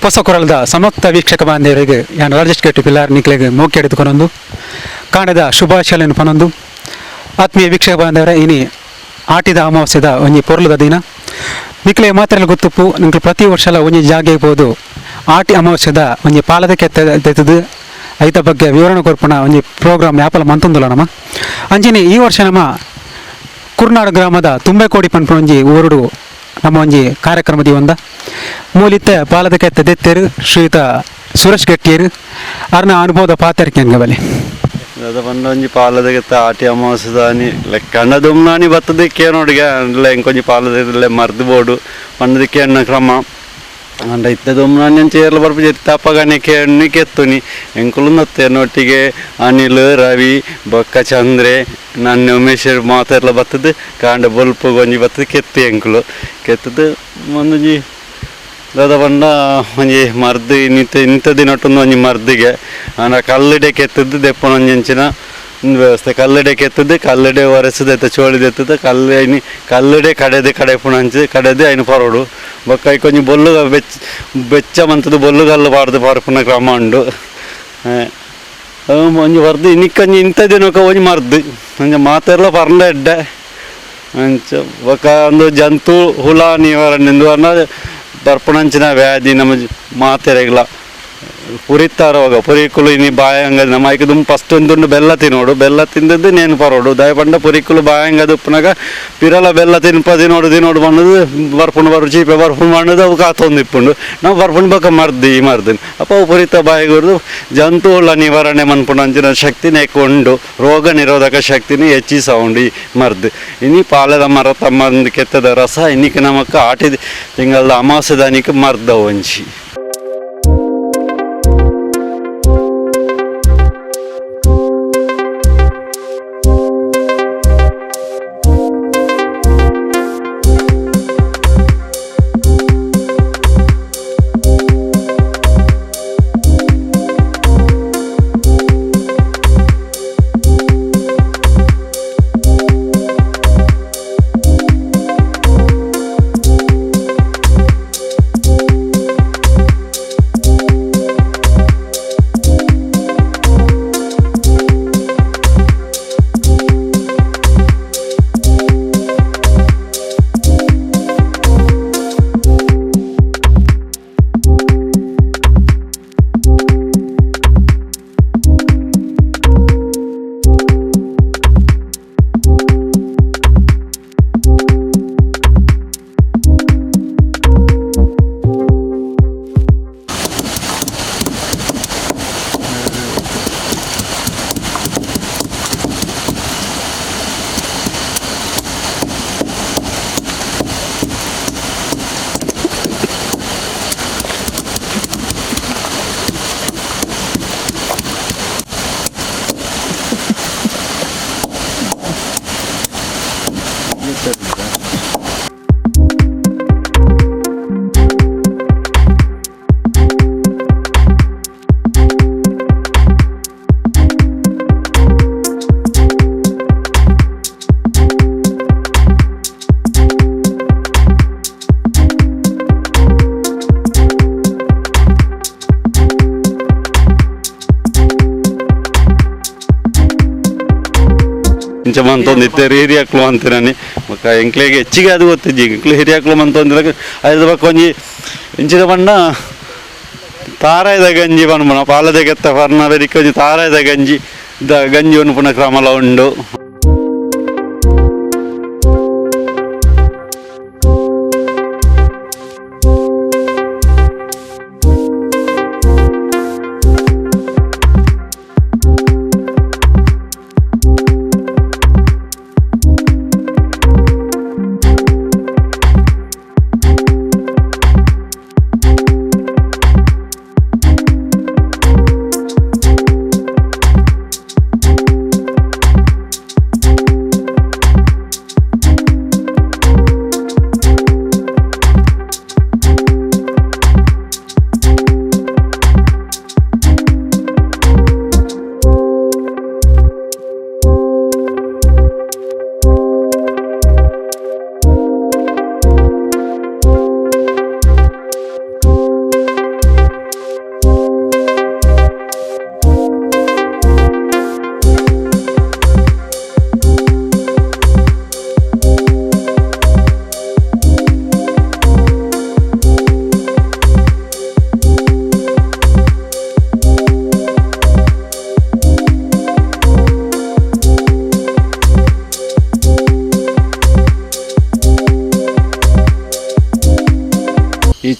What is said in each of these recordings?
ಹೊಸ ಕೊರಳದ ಸಮಸ್ತ ವೀಕ್ಷಕ ಬಾಂಧವರಿಗೆ ಯಾನ್ ರಾಜೇಶ್ ಕೆಟ್ಟಿ ಪಿಲ್ಲಾರ್ ನಿಕ್ಲೆಗೆ ಮೋಕೆ ಹಿಡಿದುಕೊಂಡು ಕಾಣದ ಶುಭಾಶಯಗಳನ್ನು ಪನೊಂದು ಆತ್ಮೀಯ ವೀಕ್ಷಕ ಬಾಂಧವರ ಇನಿ ಆಟಿದ ಅಮಾವಾಸ್ಯದ ಒಂಜಿ ಪೊರ್ಲದ ದಿನ ನಿಕ್ಲೆ ಮಾತ್ರ ಗೊತ್ತುಪ್ಪು ನಿಂಗೆ ಪ್ರತಿ ವರ್ಷಲ ಒಂಜಿ ಜಾಗೆ ಇರ್ಬೋದು ಆಟಿ ಅಮಾವಾಸ್ಯದ ಒಂಜಿ ಪಾಲದ ಕೆತ್ತದು ಐತ ಬಗ್ಗೆ ವಿವರಣೆ ಕೊರ್ಪಣ ಒಂಜಿ ಪ್ರೋಗ್ರಾಮ್ ಯಾಪಲ ಮಂತೊಂದುಲ್ಲ ನಮ್ಮ ಅಂಚಿನಿ ಈ ವರ್ಷ ನಮ್ಮ ಕುರ್ನಾಡು ಗ್ರಾಮದ ತುಂಬೆಕೋಡಿ ಪನ್ಪುನ ಒಂಜಿ ಊರುಡು ನಮ್ಮ ಒಂಜಿ ಕಾರ್ಯಕ್ರಮದಿ ಒಂದ ಮೂಲಿತ್ತ ಪಾಲದ ಕೆತ್ತ ದೆತ್ತೇರು ಶ್ರೀಯುತ ಸುರೇಶ್ ಗಟ್ಟಿಯರು ಅರ್ನ ಅನುಭವದ ಪಾತರಿಕೆ ಬಲೆ ಅದು ಒಂದೊಂಜಿ ಪಾಲದ ಕೆತ್ತ ಆಟಿ ಅಮಾವಾಸ್ಯದಾನಿ ಲೆಕ್ಕಂಡ ದುಮ್ನಾನಿ ಬತ್ತದಕ್ಕೆ ನೋಡಿಗೆ ಅಂಡ್ಲೆ ಇಂಕೊಂಜಿ ಪಾಲದ ಮರ್ದು ಬೋಡು ಪಂಡದಕ್ಕೆ ಅನ್ನ ಕ್ರಮ ಅಂಡ ಇತ್ತ ದುಮ್ನಾನಿ ಚೇರ್ಲ ಬರ್ಪು ತಪ್ಪಗನಿಕೆ ಎಣ್ಣೆ ಎತ್ತುನಿ ಎಂಕುಲು ನೊಟ್ಟಿಗೆ ಅನಿಲ್ ರವಿ ಬೊಕ್ಕ ಚಂದ್ರೆ ನನ್ನ ಉಮೇಶ್ ಮಾತೆಲ್ಲ ಬತ್ತದು ಕಾಂಡ ಬೊಲ್ಪು ಗೊಂಜಿ ಬತ್ತದು ಕೆತ್ತು ಎಂಕುಲು ಕೆತ್ತದು ಒಂದೊಂಜಿ ದಾದ ಪಂಡ ಒಂಜಿ ಮರ್ದು ಇಂಥ ದಿನೊಟ್ಟೊಂದು ಒಂಜಿ ಮರ್ದಿಗೆ ಅಂಡ ಕಲ್ಲಡೆ ಕೆತ್ತದ್ದು ದೆಪ್ಪನ ಒಂಜಂಚಿನ ವ್ಯವಸ್ಥೆ ಕಲ್ಲಡೆ ಕೆತ್ತದ್ದು ಕಲ್ಲಡೆ ಒರೆಸದು ಎತ್ತ ಚೋಳಿದು ಎತ್ತದ ಕಲ್ಲಡೆ ಕಡೆ ಪುಣಂಚಿ ಕಡೆದು ಐನು ಪರೋಡು ಬೊಕ್ಕ ಕೊಂಚ ಬೊಲ್ಲು ಬೆಚ್ಚ ಮಂತದ್ದು ಬೊಲ್ಲುಗಲ್ಲು ಪಾಡ್ದು ಪಾರ್ಪುನ ಕ್ರಮ ಉಂಡು ಒಂಜಿ ಬರ್ದು ಇನ್ನಿಕ್ಕಂಜಿ ಇಂಥ ದಿನಕ್ಕೆ ಒಂಜಿ ಮರ್ದು ಒಂಜಿ ಮಾತೆಲ್ಲ ಪರ್ಂಡ ಎಡ್ಡೆ ಅಂಚ ಬೊಕ್ಕ ಒಂದು ಜಂತು ಹುಳ ನಿವಾರಣೆ ಅನ್ನೋ ಬರ್ಪಣಂಚಿನ ವ್ಯಾಧಿ ನಮ್ಮ ಮಾತೆರೆಗ್ಲ ಪುರಿತ ರೋಗ ಪುರಿಕುಲು ಇನಿ ಬಾಯಂಗದ ನಮ್ಮ ಐಕ ದುಮ್ ಫಸ್ಟ್ ಒಂದುಂಡು ಬೆಲ್ಲ ತಿನ್ನೋಡು ಬೆಲ್ಲ ತಿಂದದ್ದು ನೇನು ಪರೋಡು ದಯಪಂಡ ಪುರಿಕುಲು ಬಾಯಂಗದ ಉಪ್ಪನಾಗ ಪಿರಲ ಬೆಲ್ಲ ತಿನ್ನೋಡು ಬಂದದು ಬರ್ಪುಂಡು ಬರು ಚೀಪೆ ಬರ್ಪುಂಡು ಮಾಡೋದು ಅವು ಕಾತೊಂದು ಇಪ್ಪುಂಡು ನಾವು ಬರ್ಪುಂಡು ಬಕ್ಕ ಮರ್ದಿನಿ ಅಪ್ಪ ಅವು ಪುರಿತ ಬಾಯಿಗುರ್ದು ಜಂತು ಹುಳ ನಿವಾರಣೆ ಮನ್ಪುಂಡು ಅಂಚಿನ ಶಕ್ತಿನೇ ಕೊಂಡು ರೋಗ ನಿರೋಧಕ ಶಕ್ತಿನೇ ಹೆಚ್ಚಿಸ ಉಂಡು ಈ ಮರ್ದು ಇನಿ ಪಾಲದ ಮರ ತಮ್ಮಂದು ಕೆತ್ತದ ರಸ ಇನ್ನಿಕ್ಕೆ ನಮಕ್ಕ ಆಟಿ ತಿಂಗಳದ ಅಮಾವಾಸ್ಯದಾನಿಕ್ಕೆ ಮರ್ದ ಒಂಚಿ ಮಂತೊಂದಿತ್ತೆ ಹಿರಿಯಕ್ಲು ಅಂತೀರನಿ ಮಕ್ಕ ಎಂಕ್ಲೆಗೆ ಹೆಚ್ಚಿಗೆ ಅದು ಗೊತ್ತಿಜ್ಜಿ ಎಂಕ್ಲೆ ಹಿರಿಯಕ್ಲು ಮಂತೊಂದಿರಕ್ಕೆ ಐದು ಬಕ್ಕ ಒಂಜಿ ಇಂಚಿದ ಬಣ್ಣ ತಾರಾಯದ ಗಂಜಿ ಪನ್ಪುನ ಪಾಲದ ಕೆತ್ತ ಪರ್ನ ಬೆರಿಕೆ ಒಂಜಿ ತಾರಾಯದ ಗಂಜಿ ಗಂಜಿ ಪುನಃ ಕ್ರಮಲ ಉಂಡು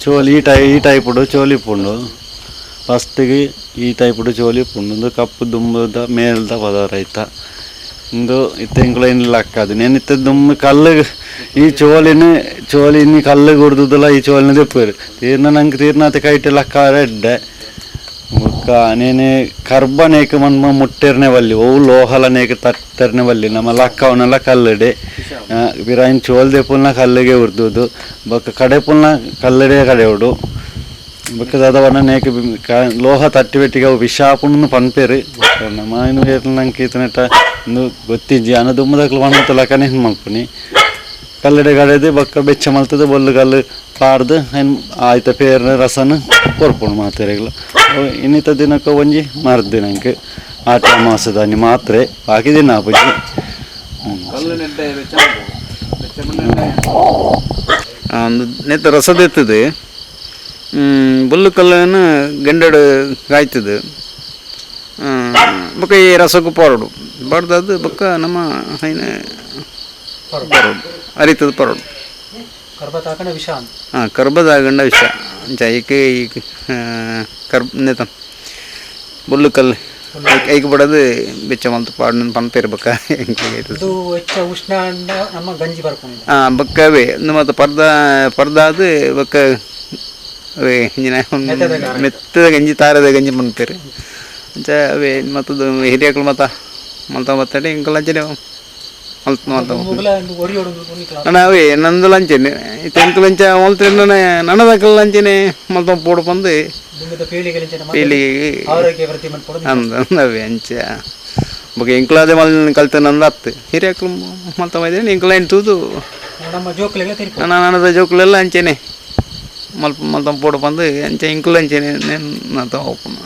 చోలి ఈ టైపుడు చోలిపుండు ಫಸ್ಟಿಗೆ ಈ ಟೈಪುಡು ಚೋಲಿಪುಂಡು ಕಪ್ಪು ದುಂಬುದ ಮೇಲ್ದ ಪದಾರ್ಥ ಇಂದು ಇಂಕುಲ ಏನಿಲ್ಲ ಅಕ್ಕದು నేను ಇತ್ತ ದುಮ್ಮಿ ಕಲ್ಲು ಈ ಚೋಲಿನಿ ಕಲ್ಲು ಕುಡ್ದುದಲ್ಲ ಈ ಚೋಲಿನ ತೆಪ್ಪರು ನಂಗೆ ತೀರ್ನಾಥ ಕೈಟೆಲ್ಲ ಅಕ್ಕ ಬೊಕ್ಕ ನೇನೆ ಕರ್ಬನೇಕ ಮನ್ಮ ಮುಟ್ಟೆರ್ನೆ ಬಲ್ಲಿ ಓ ಲೋಹಲನೇಕ ತಟ್ಟೆರ್ನೆ ಬಲ್ಲಿ ನಮ್ಮ ಲಕ್ಕವನೆಲ್ಲ ಕಲ್ಲಡೆ ಬಿರಾಯಿನ ಚೋಲ್ ದೆಪ್ಪುಲ್ನ ಕಲ್ಲಿಗೆ ಉರ್ದುದು ಬೊಕ್ಕ ಕಡೆ ಪುಲ್ನ ಕಲ್ಲಡೆ ಕಡೆ ಉಡು ಬೊಕ್ಕ ದಾದವನ ನೇಕ ಲೋಹ ತಟ್ಟಿ ಬೆಟ್ಟಿಗೆ ವಿಷಾಪುಣ್ಣು ಪನ್ಪೇರು ನಮ್ಮ ನಂಗೆ ಈತನೆಟ ಒಂದು ಗೊತ್ತಿಜ್ಜಿ ಅನ್ನ ದುಮ್ಮದಕ್ಲು ಮಣ್ಣತ್ತಲ್ಲ ಕನೆ ಹಿಂಗೆ ಮಲ್ಪುನಿ ಕಲ್ಲಡೆ ಕಡೆದು ಬೊಕ್ಕ ಬೆಚ್ಚ ಮಲ್ತದೆ ಬೊಲ್ಲು ಕಲ್ಲು ಪಾಡ್ದು ಆಯ್ತ ಪೇರ್ನ ರಸನ ಕೊರ್ಪುಂಡು ಮಾತೆರೆಗ್ಲು ಇನ್ನಿತ ದಿನಕ್ಕೆ ಒಂಜಿ ಮರ್ದ ದಿನಕ್ಕೆ ಆಟ ಅಮಾವಾಸ್ಯದಾನಿ ಮಾತ್ರ ಬಾಕಿ ದಿನ ಆಪುಜಿ ಒಂದು ನೆತ್ತ ರಸದ ಎತ್ತದೆ ಬುಲ್ಲು ಕಲ್ಲನ್ನು ಗಂಡಡು ಕಾಯ್ತದೆ ಬೊಕ್ಕ ಈ ರಸಕ್ಕೂ ಪರೋಡು ಬಡ್ದದು ಬೊಕ್ಕ ನಮ್ಮ ಹೈನ ಪರೋಡು ಅರಿತದ ಪರೋಡು ಹಾಂ ಕರ್ಬದಾಗಂಡ ವಿಷ ಜೈಕೆ ಈ ನೆತ ಬುಲ್ಲು ಕಲ್ಲು ಐಕ್ ಬಡದು ಬೆಚ್ಚ ಮಲ್ತು ಪಾಡು ಪನ್ಪೇರ್ಬೇಕ ಹಾಂ ಬೊಕ್ಕ ಅವೇ ಮತ್ತು ಪರ್ದಾದು ಬೊಕ್ಕ ಅವೇ ಹಿಂಜಿನ ಮೆತ್ತದ ಗಂಜಿ ತಾರದ ಗಂಜಿ ಪನ್ಪೇರು ಅಂಚ ಅವೇ ಮತ್ತದು ಹಿರಿಯಕ್ಕಳು ಮಲ್ತ ಮತ್ತಡೆ ಇಂಕಲ್ ಅಂಚನೆ ಮಲ್ತ ಅಣ್ಣ ಅವೇ ನಂದು ಲಂಚನೆ ತೆಂಕು ಲಂಚ ಮಲ್ತ ನನ್ನದಕ್ಕಲ್ಲ ಲಂಚನೆ ಮಲ್ತ ಪೋಡು ಬಂದು ಪೀಳಿಗೆ ಅಂದವೇ ಅಂಚ ಬೊಕ್ಕ ಇಂಕ್ಲಾದೆ ಮಲ್ ಕಲ್ತ ನಂದು ಹತ್ತು ಹಿರಿಯಕ್ಕಳು ಮಲ್ತ ಮೈದೇನೆ ಇಂಕ್ಲ ಎಂಟುದು ನನ್ನದ ಜೋಕ್ಲೆಲ್ಲ ಅಂಚೆನೆ ಮಲ್ತ ಪೋಡು ಬಂದು ಅಂಚೆ ಇಂಕ್ಲು ಅಂಚೆನೆ ನಾನು ಹೋಗ್ಪುಣ್ಣ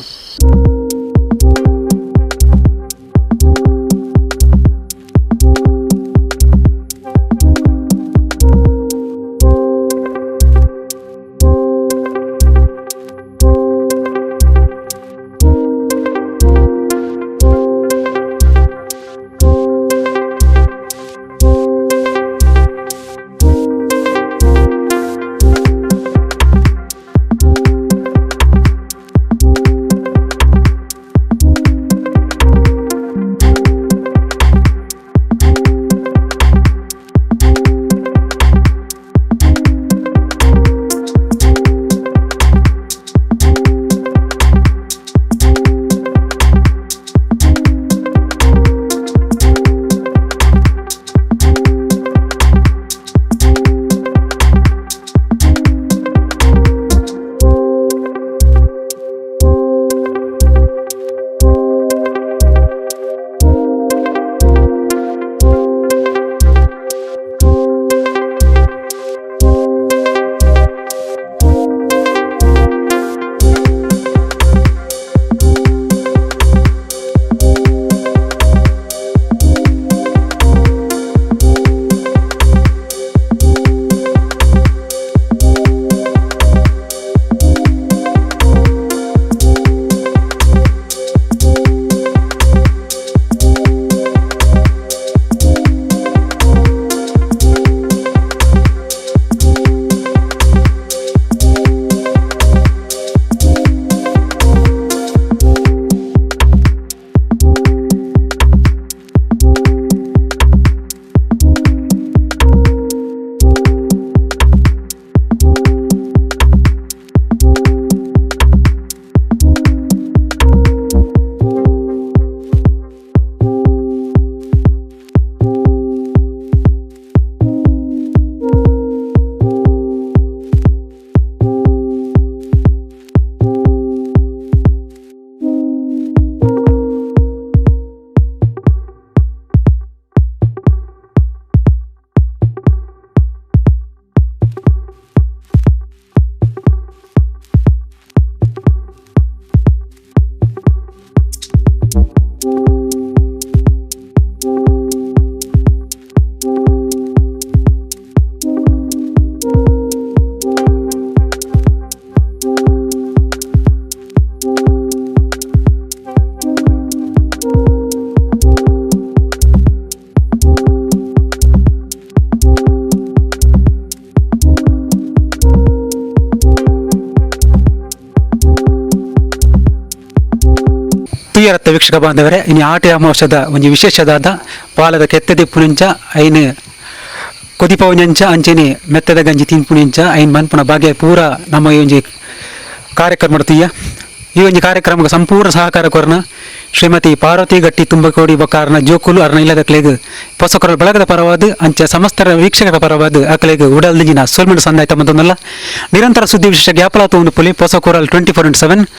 ತೂಯರತ್ತ ವೀಕ್ಷಕ ಬಾಂಧವರೇ ಇನ್ನು ಆಟಿ ಅಮಾವಾಸ್ಯದ ಒಂದು ವಿಶೇಷವಾದ ಪಾಲದ ಕೆತ್ತದಿಪ್ಪುನಿಂಚ ಐನು ಕೊದಿಪವನಂಚ ಅಂಚೆನೆ ಮೆತ್ತದ ಗಂಜಿ ತಿನ್ಪುನಿಂಚ ಐನ್ ಮನ್ಪುನ ಬಗೆ ಪೂರ ನಮ್ಮ ಈ ಒಂಜಿ ಕಾರ್ಯಕ್ರಮ ಮಾಡ್ತೀಯ ಈ ಒಂದು ಕಾರ್ಯಕ್ರಮಕ್ಕೆ ಸಂಪೂರ್ಣ ಸಹಕಾರ ಕೊರನ ಶ್ರೀಮತಿ ಪಾರ್ವತಿ ಗಟ್ಟಿ ತುಂಬಕೋಡಿ ಬಕಾರನ ಜೋಕುಲು ಅರ್ನ ಇಲ್ಲದ ಕ್ಲೇಗ್ ಪೊಸಕೊರಲ್ ಬಳಗದ ಪರವಾದ ಅಂಚ ಸಮಸ್ತರ ವೀಕ್ಷಕರ ಪರವಾದ ಅಕಲೆಗ್ ಉಡಲ್ದಿನ ಸೋಲ್ಮೆಂಡು ಸಂದಾಯ್ತ ಬಂತಂದಲ್ಲ ನಿರಂತರ ಸುದ್ದಿ ವಿಶೇಷ ಗ್ಯಾಪಲಾತು ಒಂದು ಪುಲಿ ಪೊಸಕೊರಲ್ 24/7